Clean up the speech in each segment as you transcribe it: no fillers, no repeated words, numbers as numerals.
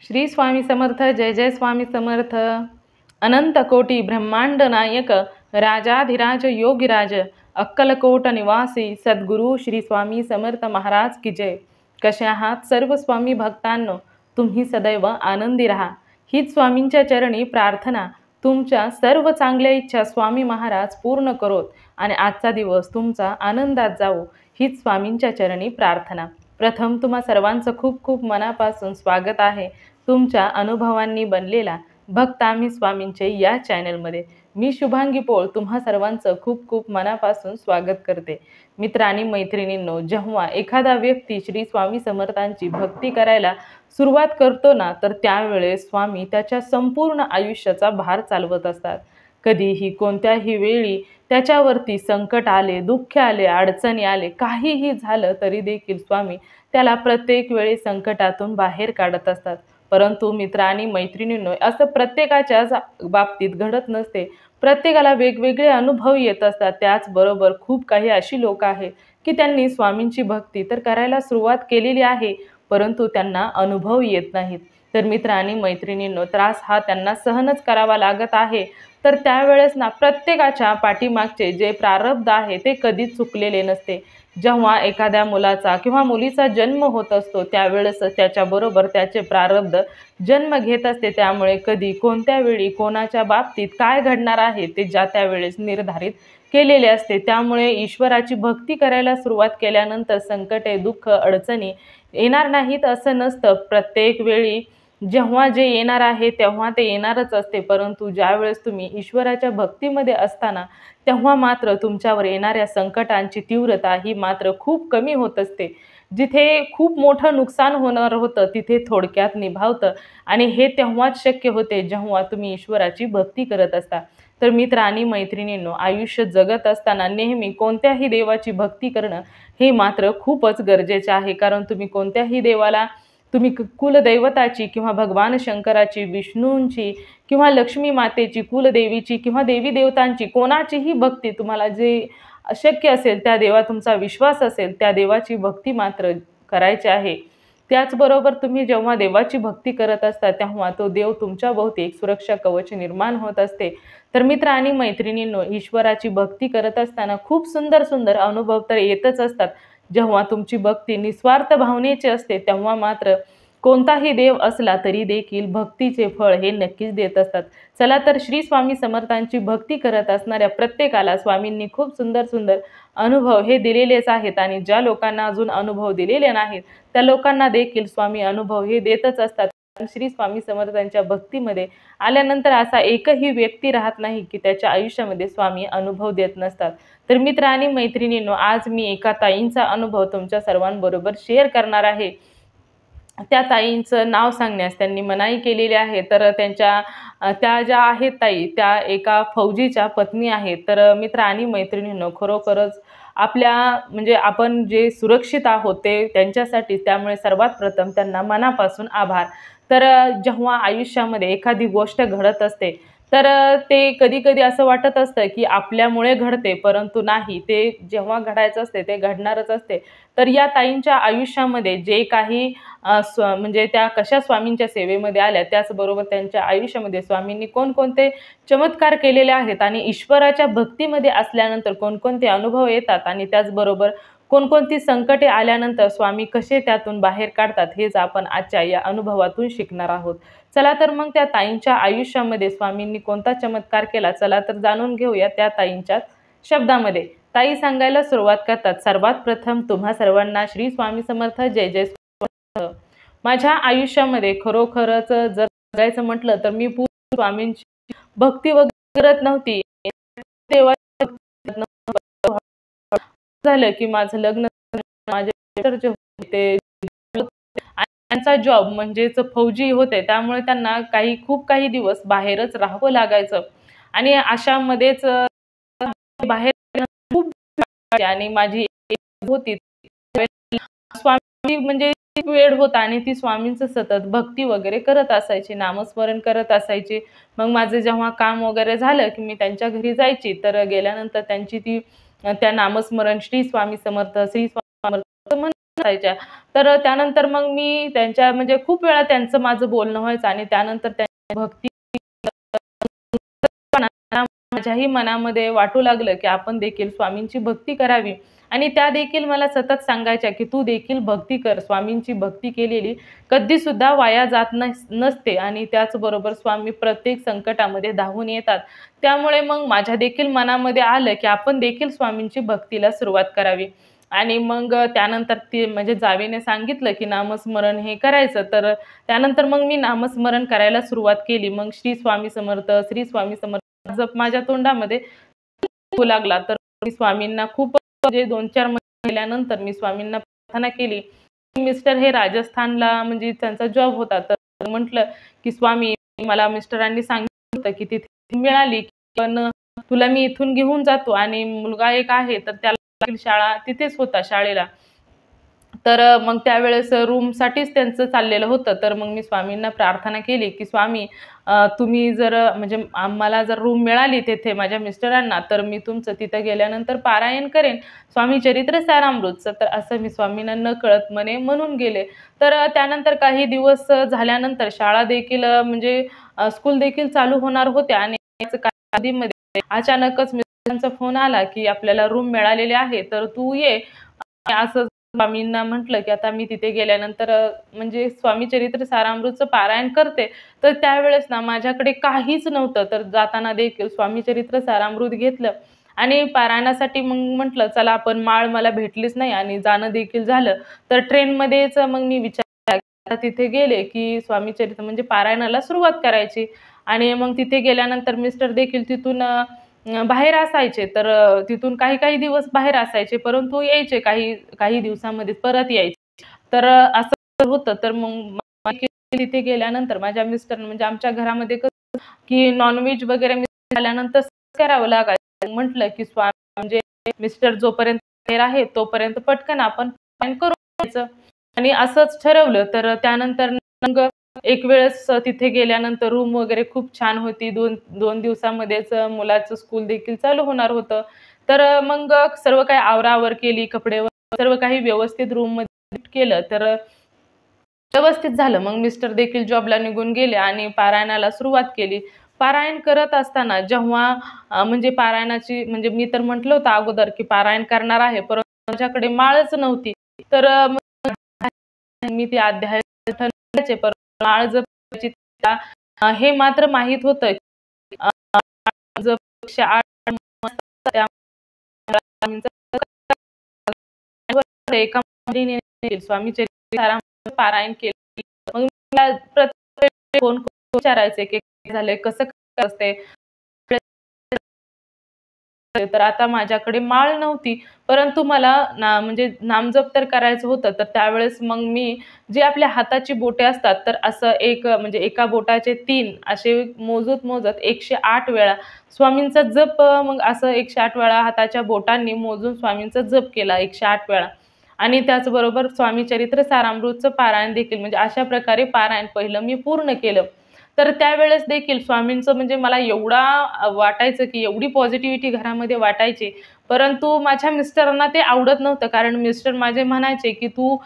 श्री स्वामी समर्थ। जय जय स्वामी समर्थ। अनंत कोटी ब्रह्मांड नायक राजाधिराज योगीराज अक्कलकोट निवासी सद्गुरु श्री स्वामी समर्थ महाराज की जय। कसे आहात सर्व स्वामी भक्तांनो? तुम्ही सदैव आनंदी राहा हीच स्वामींच्या चरणी प्रार्थना। तुमच्या सर्व चांगल्या इच्छा स्वामी महाराज पूर्ण करोत आणि आजचा दिवस तुमचा आनंदात जावो हीच स्वामींच्या चरणी प्रार्थना। प्रथम तुम्हा सर्वांचं खूप खूप मनापासून स्वागत आहे तुमच्या अनुभवांनी बनलेला भक्त आम्ही स्वामींचे या चॅनलमध्ये। मी शुभांगी पोळ तुम्हा सर्वांचं खूप खूप मनापासून स्वागत करते। मित्र आणि मैत्रिणींनो, जेव्हा एखादा व्यक्ती श्री स्वामी समर्थांची भक्ती करायला सुरुवात करतो ना, तर त्यावेळेस स्वामी त्याच्या संपूर्ण आयुष्याचा भार चालवत असतात। कधीही कोणत्याही वेळी त्याच्यावरती संकट आले, दुःख आले, अडचणी आले, काहीही झालं तरी देखील स्वामी त्याला प्रत्येक वेळी संकटातून बाहेर काढत असतात। परंतु मित्र आणि मैत्रिणींनो, असं प्रत्येकाच्याच बाबतीत घडत नसते। प्रत्येकाला वेगवेगळे अनुभव येत असतात। त्याचबरोबर खूप काही अशी लोक आहेत की त्यांनी स्वामींची भक्ती तर करायला सुरुवात केलेली आहे, परंतु त्यांना अनुभव येत नाहीत। तर मित्र आणि मैत्रिणींनो, त्रास हा त्यांना सहनच करावा लागत आहे। तर त्यावेळेस ना प्रत्येकाच्या पाठीमागचे जे प्रारब्ध आहे ते कधीच चुकलेले नसते। जेव्हा एखाद्या मुलाचा किंवा मुलीचा जन्म होत असतो त्यावेळेस त्याच्याबरोबर त्याचे प्रारब्ध जन्म घेत असते। त्यामुळे कधी कोणत्या वेळी कोणाच्या बाबतीत काय घडणार आहे ते ज्या त्यावेळेस निर्धारित केलेले असते। त्यामुळे ईश्वराची भक्ती करायला सुरुवात केल्यानंतर संकटे, दुःख, अडचणी येणार नाहीत असं नसतं। प्रत्येक वेळी जेव्हा जे येणार आहे तेव्हा ते येणारच असते, परंतु ज्यावेळेस तुम्ही ईश्वराच्या भक्तीमध्ये असताना तेव्हा मात्र तुमच्यावर येणाऱ्या संकटांची तीव्रता ही मात्र खूप कमी होत असते। जिथे खूप मोठं नुकसान होणार होतं तिथे थोडक्यात निभावतं आणि हे तेव्हाच शक्य होते जेव्हा तुम्ही ईश्वराची भक्ती करत असता। तर मित्र आणि मैत्रिणींनो, आयुष्य जगत असताना नेहमी कोणत्याही देवाची भक्ती करणं हे मात्र खूपच गरजेचे आहे। कारण तुम्ही कोणत्याही देवाला तुम्ही कुलदैवताची किंवा भगवान शंकराची, विष्णूंची किंवा लक्ष्मी मातेची, कुलदेवीची किंवा देवी देवतांची कोणाचीही भक्ती तुम्हाला जे शक्य असेल, त्या देवा तुमचा विश्वास असेल त्या देवाची भक्ती मात्र करायची आहे। त्याचबरोबर तुम्ही जेव्हा देवाची भक्ती करत असता तेव्हा तो देव तुमच्या भोवती एक सुरक्षा कवच निर्माण होत असते। तर मित्र आणि मैत्रिणींनो, ईश्वराची भक्ती करत असताना खूप सुंदर सुंदर अनुभव तर येतच असतात। जेव्हा तुमची भक्ती निस्वार्थ भावनेची असते तेव्हा मात्र कोणताही देव असला तरी देखील भक्तीचे फळ हे नक्कीच देत असतात। चला तर श्री स्वामी समर्थांची भक्ती करत असणाऱ्या प्रत्येकाला स्वामींनी खूप सुंदर सुंदर अनुभव हे दिलेलेच आहेत आणि ज्या लोकांना अजून अनुभव दिलेले नाहीत त्या लोकांना देखील स्वामी अनुभव हे देतच असतात। श्री स्वामी समर्थांच्या भक्तीमध्ये आल्यानंतर असा एकही व्यक्ती राहत नाही की त्याच्या आयुष्यामध्ये स्वामी अनुभव देत नसतात। तर मित्र आणि मैत्रिणींनो, आज मी एका ताईंचा अनुभव तुमच्या सर्वांबरोबर शेअर करणार आहे। त्या ताईंचं नाव सांगण्यास त्यांनी मनाई केलेली आहे। तर त्या ज्या आहेत ताई, त्या एका फौजीच्या पत्नी आहेत। तर मित्र आणि मैत्रिणींनो, खरोखरच आपल्या म्हणजे आपण जे सुरक्षित आहोत ते त्यांच्यासाठी, त्यामुळे सर्वात प्रथम त्यांना मनापासून आभार। तर जेव्हा आयुष्यामध्ये एखादी गोष्ट घडत असते तर ते कधी कधी असं वाटत असतं की आपल्यामुळे घडते, परंतु नाही, ते जेव्हा घडायचं असते ते घडणारच असते। तर या ताईंच्या आयुष्यामध्ये जे काही म्हणजे त्या कशा स्वामींच्या सेवेमध्ये आल्या, त्याचबरोबर त्यांच्या आयुष्यामध्ये स्वामींनी कोणकोणते चमत्कार केलेले आहेत आणि ईश्वराच्या भक्तीमध्ये असल्यानंतर कोणकोणते अनुभव येतात आणि त्याचबरोबर कोणकोणती संकटे आल्यानंतर स्वामी कसे त्यातून बाहेर काढतात, हेच आपण आजच्या या अनुभवातून शिकणार आहोत। चला तर मग त्या ताईंच्या आयुष्यामध्ये स्वामींनी कोणता चमत्कार केला, चला तर जाणून घेऊया त्या ताईंच्या शब्दामध्ये। ताई सांगायला सुरुवात करतात, सर्वात प्रथम तुम्हा सर्वांना श्री स्वामी समर्थ। जय जय स्वामी। माझ्या आयुष्यामध्ये खरोखरच जर सांगायचं म्हटलं तर मी पूर्ण स्वामींची भक्ती वगैरे करत नव्हती। झालं की माझं लग्न, माझे जे होते त्यांचा जॉब म्हणजेच फौजी होते, त्यामुळे त्यांना खूप काही दिवस बाहेरच राहावं लागायचं आणि अशामध्येच बाहेर खूप आणि माझी होती स्वामी म्हणजे वेळ होता आणि ती स्वामींचं सतत भक्ती वगैरे करत असायची, नामस्मरण करत असायची। मग माझं जेव्हा काम वगैरे झालं की मी त्यांच्या घरी जायची, तर गेल्यानंतर त्यांची त्या नामस्मरण श्री स्वामी समर्थ, श्री स्वामी समर्थ असायच्या. तर त्यानंतर मग मी त्यांच्या म्हणजे खूप वेळा त्यांचं माझं बोलणं व्हायचं आणि त्यानंतर त्यांची भक्ती माझ्याही मनामध्ये वाटू लागलं, की आपण देखील स्वामींची भक्ती करावी. आणि त्या देखील मला सतत सांगायच्या, की "तू देखील भक्ती कर. स्वामींची भक्ती केलेली कधीसुद्धा वाया जात नसते आणि त्याचबरोबर स्वामी प्रत्येक संकटामध्ये धावून येतात." त्यामुळे मग माझ्या देखील मनामध्ये आलं, की आपण देखील स्वामींची भक्तीला सुरुवात करावी. आणि मग त्यानंतर ती म्हणजे जावेने सांगितलं, की नामस्मरण हे करायचं. तर त्यानंतर मग मी नामस्मरण करायला सुरुवात केली. मग श्री स्वामी समर्थ, श्री स्वामी समर्थ जप माझ्या तोंडामध्ये होऊ लागला. तर मी स्वामींना खूप म्हणजे 2-4 महिने गेल्यानंतर मी स्वामींना प्रार्थना केली. मिस्टर हे राजस्थानला म्हणजे त्यांचा जॉब होता. तर म्हटलं, की "स्वामी, मला मिस्टरांनी सांगितलं होतं, की तिथे मिळाली, पण तुला मी इथून घेऊन जातो आणि मुलगा एक आहे, तर त्याला शाळा तिथेच होता शाळेला." तर मग त्यावेळेस रूमसाठीच त्यांचं चाललेलं होतं. तर मग मी स्वामींना प्रार्थना केली, की "स्वामी, तुम्ही जर म्हणजे आम्हाला जर रूम मिळाली तिथे माझ्या मिस्टरांना, तर मी तुमचं तिथं गेल्यानंतर पारायण करेन स्वामी चरित्र सारामृतचं." तर असं मी स्वामींना नकळत मने म्हणून गेले. तर त्यानंतर काही दिवस झाल्यानंतर शाळा देखील म्हणजे स्कूल देखील चालू होणार होत्या आणि याच कालावधीमध्ये अचानकच मिस्टरांचा फोन आला, की "आपल्याला रूम मिळालेली आहे, तर तू ये." असं स्वामींना म्हटलं, की आता मी तिथे गेल्यानंतर म्हणजे स्वामी चरित्र सारामृतचं पारायण करते. तर त्यावेळेस ना माझ्याकडे काहीच नव्हतं. तर जाताना देखील स्वामी चरित्र सारामृत घेतलं आणि पारायणासाठी मग म्हटलं चला आपण माळ मला भेटलीच नाही आणि जाणं देखील झालं. तर ट्रेनमध्येच मग मी विचार केला, आता तिथे गेले, की स्वामी चरित्र म्हणजे पारायणाला सुरुवात करायची आणि मग तिथे गेल्यानंतर मिस्टर देखील तिथून बाहेर असायचे. तर तिथून काही-काही दिवस बाहेर असायचे, परंतु यायचे काही काही दिवसामध्ये परत यायचे. तर असं होतं. तर मग तिथे गेल्यानंतर माझ्या मिस्टर म्हणजे आमच्या घरामध्ये कसं, की नॉन-व्हेज वगैरे झाल्यानंतर करावं लागायचं. म्हटलं, की स्वामी म्हणजे मिस्टर जोपर्यंत बाहेर आहे, तोपर्यंत पटकन आपण पारायण करून घ्यायचं आणि असंच ठरवलं. तर त्यानंतर मग एक वेळेस तिथे गेल्यानंतर रूम वगैरे खूप छान होती. 2 दिवसामध्येच मुलाचं स्कूल देखील चालू होणार होतं. तर मग सर्व काही आवराआवर केली, कपडे सर्व काही व्यवस्थित रूममध्ये केलं. तर व्यवस्थित झालं. मग मिस्टर देखील जॉबला निघून गेले आणि पारायणाला सुरुवात केली. पारायण करत असताना जेव्हा म्हणजे पारायणाची म्हणजे मी तर म्हटलं होतं अगोदर, की पारायण करणार आहे, परंतु माझ्याकडे माळच नव्हती. तर मग मी ते अध्याय ठरवायचे, परंतु माळ जपायची हे मात्र माहीत होतं, की जप 108 एका मुलीने स्वामी चरित्रामृत पारायण केलं. मग मला प्रत्येक फोन करून विचारायचे, की काय झालंय, कसं काय असते. तर आता माझ्याकडे माळ नव्हती, परंतु मला म्हणजे नामजप तर करायचं होतं. तर त्यावेळेस मग मी जे आपल्या हाताची बोटे असतात, तर असं एक म्हणजे एका बोटाचे 3 असे मोजत-मोजत 108 वेळा स्वामींचा जप मग असं 108 वेळा हाताच्या बोटांनी मोजून स्वामींचा जप केला 108 वेळा. आणि त्याचबरोबर स्वामी चरित्र सारामृतचं पारायण देखील म्हणजे अशा प्रकारे पारायण पहिलं मी पूर्ण केलं. तर त्यावेळेस देखील स्वामींचं म्हणजे मला एवढा वाटायचं, की एवढी पॉझिटिव्हिटी घरामध्ये वाटायची. परंतु माझ्या मिस्टरांना ते आवडत नव्हतं. कारण मिस्टर माझे म्हणायचे, की "तू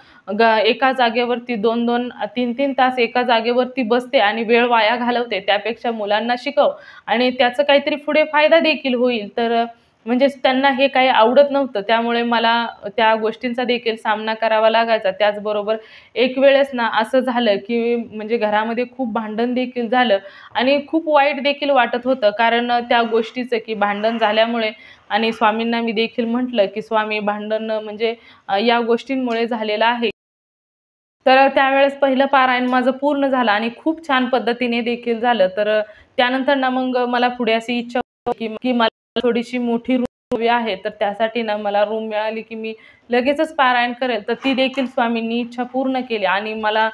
एका जागेवरती 2-2, 3-3 तास एका जागेवरती बसते आणि वेळ वाया घालवते. त्यापेक्षा मुलांना शिकव आणि त्याचा काहीतरी पुढे फायदा देखील होईल." तर म्हणजेच त्यांना हे काही आवडत नव्हतं. त्यामुळे मला त्या गोष्टींचा देखील सामना करावा लागायचा. त्याचबरोबर एक वेळेस ना असं झालं, की म्हणजे घरामध्ये खूप भांडण देखील झालं आणि खूप वाईट देखील वाटत होतं. कारण त्या गोष्टीचं की भांडण झाल्यामुळे आणि स्वामींना मी देखील म्हटलं, की "स्वामी, भांडण म्हणजे या गोष्टींमुळे झालेलं आहे." तर त्यावेळेस पहिलं पारायण माझं पूर्ण झालं आणि खूप छान पद्धतीने देखील झालं. तर त्यानंतर ना मग मला पुढे अशी इच्छा होती, की मला थोडीशी मोठी रूम हवी आहे. तर त्यासाठी ना मला रूम मिळाली, की मी लगेचच पारायण करेल. तर ती देखील स्वामींनी इच्छा पूर्ण केली आणि मला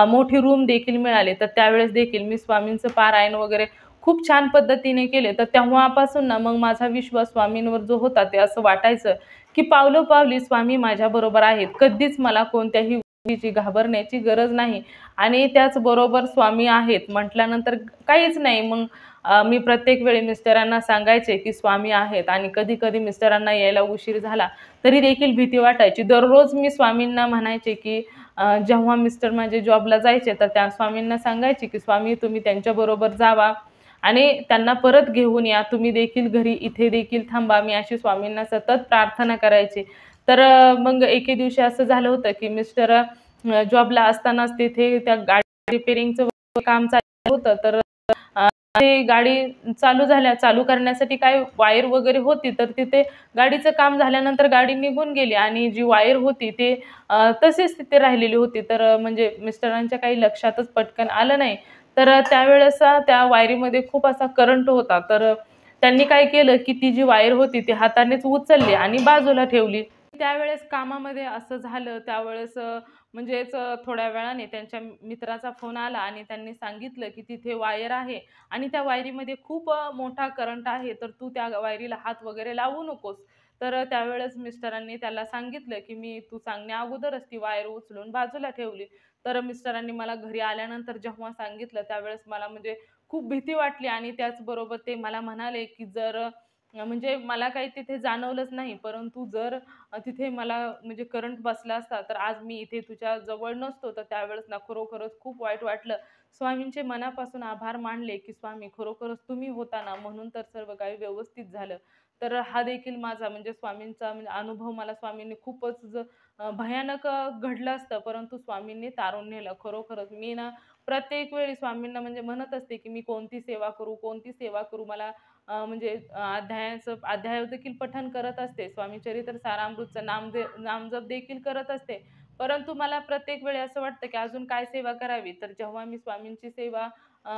मोठी रूम देखील मिळाली. तर त्यावेळेस देखील मी स्वामींचं पारायण वगैरे खूप छान पद्धतीने केले. तर तेव्हापासून ना मग माझा विश्वास स्वामींवर जो होता ते असं वाटायचं, की पावलोपावली स्वामी माझ्याबरोबर आहेत. कधीच मला कोणत्याही घाबरण्याची गरज नाही. आणि त्याचबरोबर स्वामी आहेत म्हटल्यानंतर काहीच नाही. मग मी प्रत्येक वेळी मिस्टरांना सांगायचे की स्वामी आहेत. आणि कधी-कधी मिस्टरांना यायला उशीर झाला तरी देखील भीती वाटायची. दररोज मी स्वामींना म्हणायचे की जेव्हा मिस्टर माझे जॉबला जायचे तर त्या स्वामींना सांगायचे की स्वामी तुम्ही त्यांच्याबरोबर जावा आणि त्यांना परत घेऊन या. तुम्ही देखील घरी इथे देखील थांबा. मी अशी स्वामींना सतत प्रार्थना करायचे. तर मग एके दिवशी असं झालं होतं की मिस्टर जॉबला असतानाच तिथे त्या गाडी रिपेअरिंगचं काम चालू होतं. तर ते गाडी चालू करण्यासाठी काय वायर वगैरे होती. तर तिथे गाडीचं काम झाल्यानंतर गाडी निघून गेली आणि जी वायर होती ते तशीच तिथे राहिलेली होती. तर म्हणजे मिस्टरांच्या काही लक्षातच पटकन आलं नाही. तर त्यावेळेस त्या वायरीमध्ये खूप असा करंट होता. तर त्यांनी काय केलं की ती जी वायर होती ती हातानेच उचलली आणि बाजूला ठेवली. त्यावेळेस कामामध्ये असं झालं. त्यावेळेस म्हणजेच थोड्या वेळाने त्यांच्या मित्राचा फोन आला आणि त्यांनी सांगितलं की तिथे वायर आहे आणि त्या वायरीमध्ये खूप मोठा करंट आहे. तर तू त्या वायरीला हात वगैरे लावू नकोस. तर त्यावेळेस मिस्टरांनी त्याला सांगितलं की मी तू सांगण्या अगोदरच ती वायर उचलून बाजूला ठेवली. तर मिस्टरांनी मला घरी आल्यानंतर जेव्हा सांगितलं त्यावेळेस मला म्हणजे खूप भीती वाटली. आणि त्याचबरोबर ते मला म्हणाले की जर म्हणजे मला काही तिथे जाणवलंच नाही. परंतु जर तिथे मला म्हणजे करंट बसला असता तर आज मी इथे तुझ्या जवळ नसतो. तर त्यावेळेस ना खरोखरच खूप वाईट वाटलं. स्वामींचे मनापासून आभार मानले की स्वामी खरोखरच तुम्ही होता ना, म्हणून तर सर्व काही व्यवस्थित झालं. तर हा देखील माझा म्हणजे स्वामींचा म्हणजे अनुभव मला स्वामींनी खूपच भयानक घडलं असतं, परंतु स्वामींनी तारून नेलं. खरोखरच मी ना प्रत्येक वेळी स्वामींना म्हणजे म्हणत असते की मी कोणती सेवा करू, कोणती सेवा करू. मला म्हणजे अध्याय देखील पठण करत असते. स्वामी चरित्र सारामृतचं नामजप देखील करत असते. परंतु मला प्रत्येक वेळी असं वाटतं की अजून काय सेवा करावी. तर जेव्हा मी स्वामींची सेवा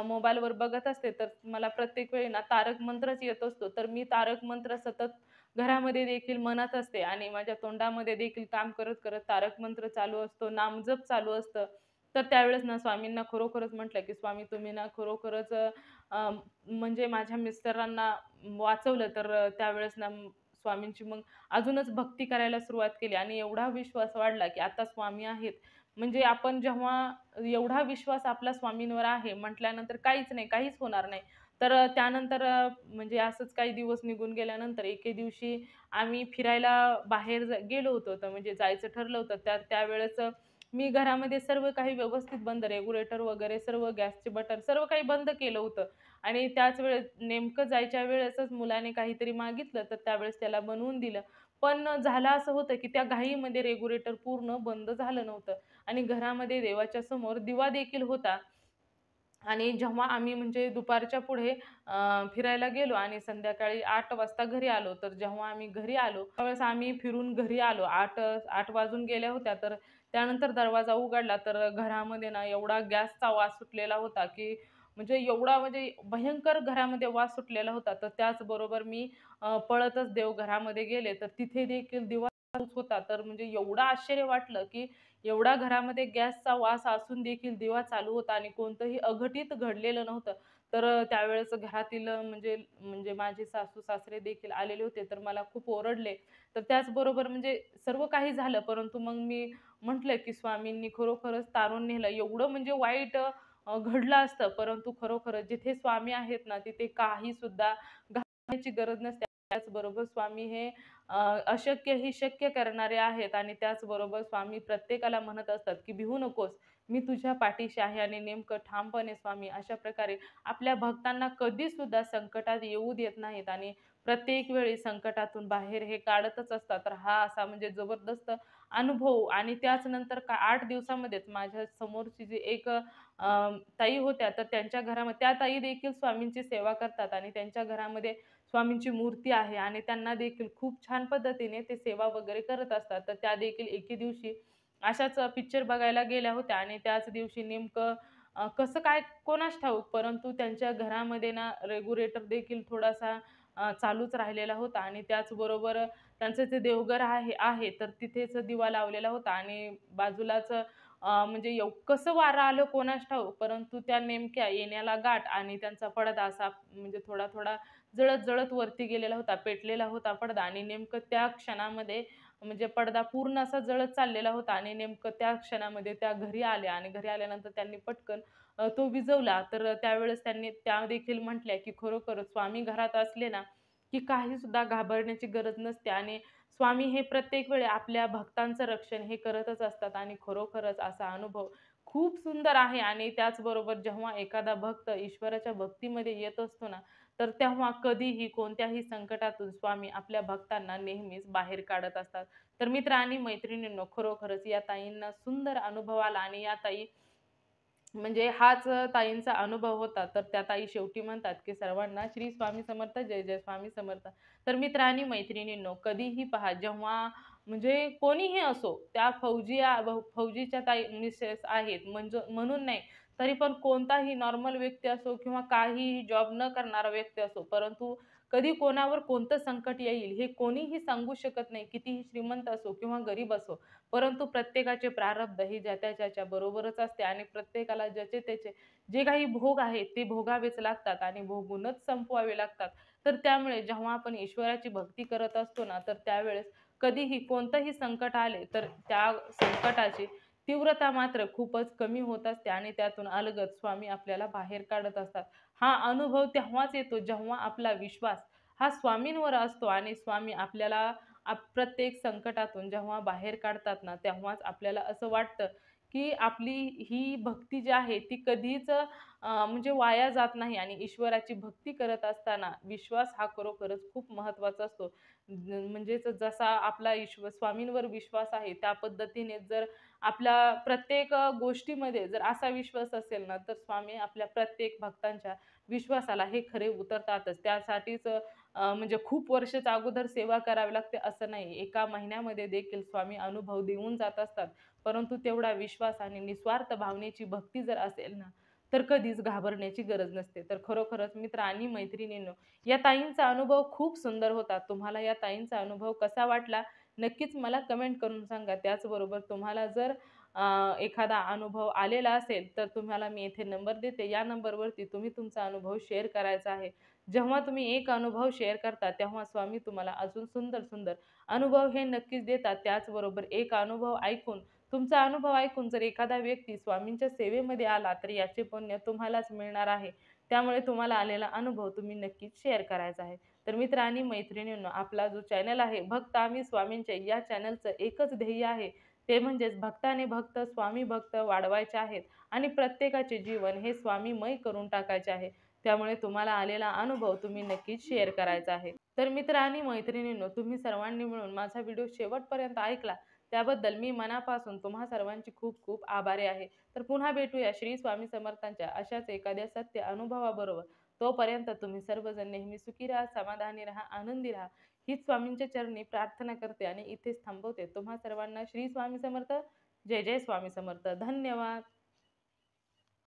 मोबाईलवर बघत असते तर मला प्रत्येक वेळी ना तारक मंत्रच येत असतो. तर मी तारक मंत्र सतत घरामध्ये देखील म्हणत असते आणि माझ्या तोंडामध्ये देखील काम करत करत तारक मंत्र चालू असतो, नामजप चालू असतं. तर त्यावेळेस ना स्वामींना खरोखरच म्हटलं की स्वामी तुम्ही ना खरोखरच म्हणजे माझ्या मिस्टरांना वाचवलं. तर त्यावेळेस ना स्वामींची मग अजूनच भक्ती करायला सुरुवात केली आणि एवढा विश्वास वाढला की आता स्वामी आहेत. म्हणजे आपण जेव्हा एवढा विश्वास आपला स्वामींवर आहे म्हटल्यानंतर काहीच नाही, काहीच होणार नाही. तर त्यानंतर म्हणजे असंच काही दिवस निघून गेल्यानंतर एके दिवशी आम्ही फिरायला बाहेर गेलो होतो. तर म्हणजे जायचं ठरलं होतं. त्यावेळेस मी घरामध्ये सर्व काही व्यवस्थित बंद, रेग्युलेटर वगैरे सर्व, गॅसचे बटन सर्व काही बंद केलं होतं. आणि त्याच वेळेस नेमकं जायच्या वेळेसच मुलाने काहीतरी मागितलं तर त्यावेळेस त्याला बनवून दिलं. पण झालं असं होतं की त्या घाईमध्ये रेग्युलेटर पूर्ण बंद झालं नव्हतं आणि घरामध्ये देवाच्या समोर दिवा देखील होता. आणि जेव्हा आम्ही म्हणजे दुपारच्या पुढे फिरायला गेलो आणि संध्याकाळी 8 वाजता घरी आलो. तर जेव्हा आम्ही घरी आलो, त्यावेळेस आम्ही फिरून घरी आलो. 8 वाजून गेल्या होत्या. तर त्यानंतर दरवाजा उघडला तर घरामध्ये ना एवढा गॅसचा वास सुटलेला होता, की म्हणजे एवढा म्हणजे भयंकर घरामध्ये वास सुटलेला होता. तर त्याचबरोबर मी पळतच देवघरामध्ये गेले. तर तिथे देखील दिवा चालूच होता. तर म्हणजे एवढं आश्चर्य वाटलं, की एवढा घरामध्ये गॅसचा वास असून देखील दिवा चालू होता आणि कोणतंही अघटित घडलेलं नव्हतं. तर त्यावेळेस घरातील म्हणजे म्हणजे माझे सासू-सासरे देखील आलेले होते. तर मला खूप ओरडले. तर त्याचबरोबर म्हणजे सर्व काही झालं. परंतु मग मी म्हटलं, की स्वामींनी खरोखरच तारून नेलं. एवढं म्हणजे वाईट घडलं असतं, परंतु खरोखरच जिथे स्वामी आहेत ना, तिथे काही सुद्धा घाबरण्याची गरज नसते. त्याचबरोबर स्वामी हे अशक्य ही शक्य करणारे आहेत. आणि त्याचबरोबर स्वामी प्रत्येकाला म्हणत असतात, की "भिवू नकोस, मी तुझ्या पाठीशी आहे." आणि नेमकं ठामपणे स्वामी अशा प्रकारे आपल्या भक्तांना कधीसुद्धा संकटात येऊ देत नाहीत आणि प्रत्येक वेळी संकटातून बाहेर हे काढतच असतात. तर हा असा म्हणजे जबरदस्त अनुभव. आणि त्याच नंतर 8 दिवसामध्येच माझ्या समोरची जी एक ताई होत्या, तर त्यांच्या घरामध्ये त्या ताई देखील स्वामींची सेवा करतात आणि त्यांच्या घरामध्ये स्वामींची मूर्ती आहे आणि त्यांना देखील खूप छान पद्धतीने ते सेवा वगैरे करत असतात. तर त्या देखील एके दिवशी अशाच पिक्चर बघायला गेल्या होत्या आणि त्याच दिवशी नेमकं कसं काय कोणास ठाऊक, परंतु त्यांच्या घरामध्ये ना रेग्युलेटर देखील थोडासा चालूच राहिलेला होता आणि त्याचबरोबर त्यांचं जे देवघर आहे तर तिथेच दिवा लावलेला होता आणि बाजूलाच म्हणजे कसं वारं आलं कोणास ठाऊक, परंतु त्या नेमक्या येण्याला गाठ आणि त्यांचा पडदा असा म्हणजे थोडा-थोडा जळत-जळत वरती गेलेला होता, पेटलेला होता पडदा. आणि नेमकं त्या क्षणामध्ये म्हणजे पडदा पूर्ण असा जळत चाललेला होता आणि नेमकं त्या क्षणामध्ये त्या घरी आल्या आणि घरी आल्यानंतर त्यांनी पटकन तो विझवला. तर त्यावेळेस त्यांनी त्या देखील म्हटल्या, की खरोखरच स्वामी घरात असले ना, की काही सुद्धा घाबरण्याची गरज नसते आणि स्वामी हे प्रत्येक वेळी आपल्या भक्तांचं रक्षण हे करतच असतात आणि खरोखरच असा अनुभव खूप सुंदर आहे. आणि त्याचबरोबर जेव्हा एखादा भक्त ईश्वराच्या भक्तीमध्ये येत असतो ना, तर तेव्हा कधीही कोणत्याही संकटातून स्वामी आपल्या भक्तांना नेहमीच बाहेर काढत असतात. तर मित्र आणि मैत्रिणींनो, खरोखरच या ताईंना सुंदर अनुभव आला आणि या ताई म्हणजे हाच ताईंचा अनुभव होता. तर त्या ताई शेवटी म्हणतात, की सर्वांना श्री स्वामी समर्थ, जय जय स्वामी समर्थ. तर मित्र आणि मैत्रिणींनो, कधीही पहा जेव्हा म्हणजे कोणीही असो, त्या फौजीच्या ताई मिसेस आहेत म्हणून नाही, तरी पण कोणताही नॉर्मल व्यक्ती असो किंवा काहीही जॉब न करणारा व्यक्ती असो, परंतु कधी कोणावर कोणतं संकट येईल हे कोणीही सांगू शकत नाही. कितीही श्रीमंत असो किंवा गरीब असो. परंतु प्रत्येकाचे प्रारब्ध ही ज्याच्या त्याच्या बरोबरच असते आणि प्रत्येकाला ज्याचे त्याचे जे काही भोग आहेत ते भोगावेच लागतात आणि भोगूनच संपवावे लागतात. तर त्यामुळे जेव्हा आपण ईश्वराची भक्ती करत असतो ना, तर त्यावेळेस कधीही कोणतंही संकट आले तर त्या संकटाची तीव्रता मात्र खूपच कमी होत असते आणि त्यातून अलगद स्वामी आपल्याला बाहेर काढत असतात. हा अनुभव तेव्हाच येतो जेव्हा आपला विश्वास हा स्वामींवर असतो आणि स्वामी आपल्याला प्रत्येक संकटातून जेव्हा बाहेर काढतात ना, तेव्हाच आपल्याला असं वाटतं, की आपली ही भक्ती जी आहे ती कधीच म्हणजे वाया जात नाही आणि ईश्वराची भक्ती करत असताना विश्वास हा खरोखरच खूप महत्त्वाचा असतो. म्हणजेच जसा आपला स्वामींवर विश्वास आहे, त्या पद्धतीने जर आपल्या प्रत्येक गोष्टीमध्ये जर असा विश्वास असेल ना, तर स्वामी आपल्या प्रत्येक भक्तांच्या विश्वासाला हे खरे उतरतातच. त्यासाठीच म्हणजे खूप वर्षाच्या अगोदर सेवा करावी लागते असं नाही. एका महिन्यामध्ये देखील स्वामी अनुभव देऊन जात असतात. परंतु तेवढा विश्वास आणि निस्वार्थ भावनेची भक्ती जर असेल ना, तर कधीच घाबरण्याची गरज नसते. तर खरोखरच मित्र आणि मैत्रिणींनो, या ताईंचा अनुभव खूप सुंदर होता. तुम्हाला या ताईंचा अनुभव कसा वाटला? नक्कीच मला कमेंट करून सांगा. त्याचबरोबर तुम्हाला जर एखादा अनुभव आलेला असेल, तर तुम्हाला मी येथे नंबर देते. या नंबरवरती तुम्ही तुमचा अनुभव शेअर करायचा आहे. जेव्हा तुम्ही एक अनुभव शेअर करता, तेव्हा स्वामी तुम्हाला अजून सुंदर अनुभव हे नक्कीच देतात. त्याचबरोबर एक अनुभव ऐकून तुमचा अनुभव ऐकून जर एखादा व्यक्ती स्वामींच्या सेवेमध्ये आला, तर याचे पुण्य तुम्हालाच मिळणार आहे. त्यामुळे तुम्हाला आलेला अनुभव तुम्ही नक्कीच शेअर करायचा आहे. तर मित्र आणि मैत्रिणींनो, आपला जो चॅनल आहे भक्त आम्ही स्वामींचे, या चॅनलचं एकच ध्येय आहे, ते म्हणजेच भक्ताने भक्त, स्वामी भक्त वाढवायचे आहेत आणि प्रत्येकाचे जीवन हे स्वामीमय करून टाकायचे आहे. त्यामुळे तुम्हाला आलेला अनुभव तुम्ही नक्कीच शेअर करायचा आहे. तर मित्र आणि मैत्रिणींनो, तुम्ही सर्वांनी मिळून माझा व्हिडिओ शेवटपर्यंत ऐकला, त्याबद्दल मी मनापासून तुम्हा सर्वांची खूप खूप आभारी आहे. तर पुन्हा भेटूया श्री स्वामी समर्थांच्या अशाच एखाद्या सत्य अनुभवाबरोबर. तोपर्यंत तुम्ही सर्वजण नेहमी सुखी राहा, समाधानी राहा, आनंदी राहा. हीच स्वामींच्या चरणी प्रार्थना करते आणि इथेच थांबवते. तुम्हा सर्वांना श्री स्वामी समर्थ. जय जय स्वामी समर्थ. धन्यवाद.